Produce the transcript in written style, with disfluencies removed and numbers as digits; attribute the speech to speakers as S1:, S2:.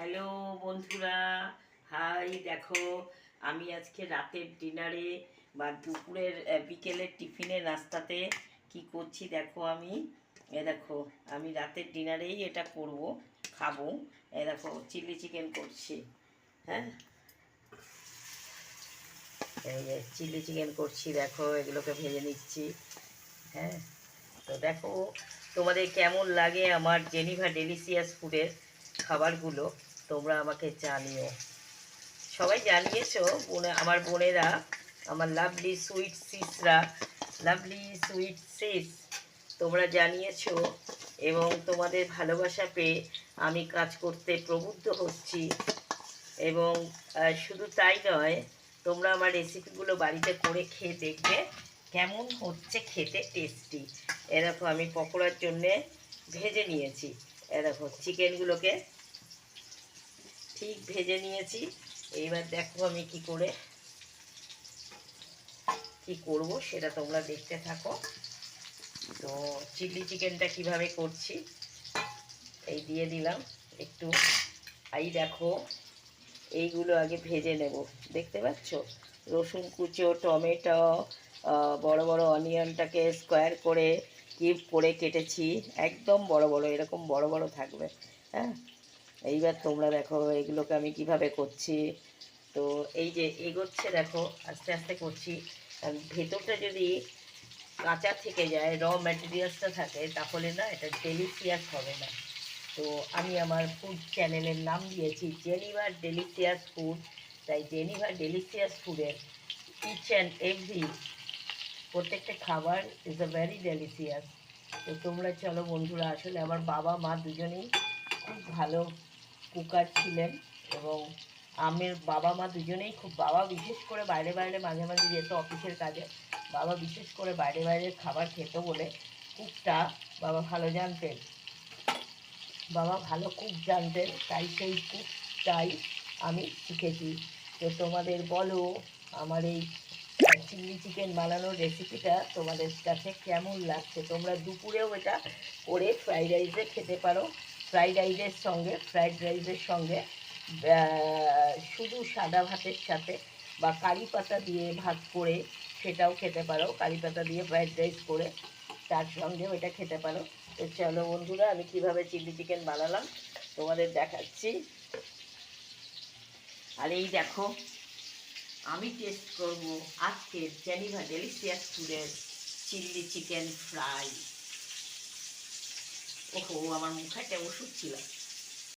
S1: Hello বন্ধুরা, high. দেখো, আমি আজকে রাতের ডিনারে বা দুপুরের বিকেলের টিফিনের নাস্তাতে কি করছি দেখো। দেখো, আমি রাতের ডিনারেই এটা করব, খাবো। দেখো, চিলি চিকেন করছি। হ্যাঁ, এই যে চিলি চিকেন করছি, দেখো এগুলোকে ভেজে নিচ্ছি। হ্যাঁ, তো দেখো তোমাদের কেমন লাগে আমার জেনিভা ডেলিসিয়াস ফুডের খাবারগুলো, তোমরা আমাকে জানিও। সবাই জানিয়েছো, আমার বোনেরা, আমার লাভলি সুইট সিসরা, লাভলি সুইট সিস, তোমরা জানিয়েছো এবং তোমাদের ভালোবাসা পেয়ে আমি কাজ করতে প্রবুদ্ধ হচ্ছি। এবং শুধু তাই নয়, তোমরা আমার রেসিপিগুলো বাড়িতে করে খেয়ে দেখবে কেমন হচ্ছে খেতে, টেস্টি। এরকম আমি পকোড়ার জন্যে ভেজে নিয়েছি। এরকম চিকেনগুলোকে ঠিক ভেজে নিয়েছি। এইবার দেখো আমি কি করব সেটা তোমরা দেখতে থাকো। তো চিলি চিকেনটা কিভাবে করছি, এই দিয়ে দিলাম একটু। এই দেখো, এইগুলো আগে ভেজে নেব। দেখতে পাচ্ছ, রসুন কুচো, টমেটো, বড় বড় অনিয়নটাকে স্কোয়ার করে কিউব করে কেটেছি, একদম বড় বড়, এরকম বড় বড় থাকবে। হ্যাঁ, এইবার তোমরা দেখো এগুলোকে আমি কিভাবে করছি। তো এই যে এগোচ্ছে, দেখো আস্তে আস্তে করছি। ভেতরটা যদি কাঁচা থেকে যায়, র ম্যাটেরিয়ালসটা থাকে, তাহলে না এটা ডেলিশিয়াস হবে না। তো আমি আমার ফুড চ্যানেলের নাম দিয়েছি জেনিভা ডেলিশিয়াস ফুড। তাই জেনিভা ডেলিশিয়াস ফুডের ইচ অ্যান্ড এভরি প্রত্যেকটা খাবার ইজ আ ভেরি ডেলিশিয়াস। তো তোমরা চলো বন্ধুরা, আসলে আমার বাবা মা দুজনেই খুব ভালো কুকার ছিলেন। এবং আমার বাবা মা দুজনেই খুব, বাবা বিশেষ করে বাইরে বাইরে মাঝে মাঝে যেত অফিসের কাজে। বাবা বিশেষ করে বাইরে বাইরের খাবার খেত বলে কুকটা বাবা ভালো জানতেন। বাবা ভালো কুক জানতেন, তাই সেই কুকটাই আমি শিখেছি। তো তোমাদের বলো, আমার এই চিলি চিকেন বানানোর রেসিপিটা তোমাদের কাছে কেমন লাগছে। তোমরা দুপুরেও এটা করে ফ্রাইড রাইসে খেতে পারো। ফ্রাইড রাইসের সঙ্গে শুধু সাদা ভাতের সাথে বা কারি পাতা দিয়ে ভাত করে সেটাও খেতে পারো। কারি পাতা দিয়ে ফ্রাইড রাইস করে তার সঙ্গেও এটা খেতে পারো। তো চলো বন্ধুরা, আমি কিভাবে চিলি চিকেন বানালাম তোমাদের দেখাচ্ছি। আর এই দেখো, আমি টেস্ট করব আজকের জেনিভা ডেলিশিয়াস ফুডের চিলি চিকেন ফ্রাই। ওহো, আমার মুখে একটা ওষুধ ছিল।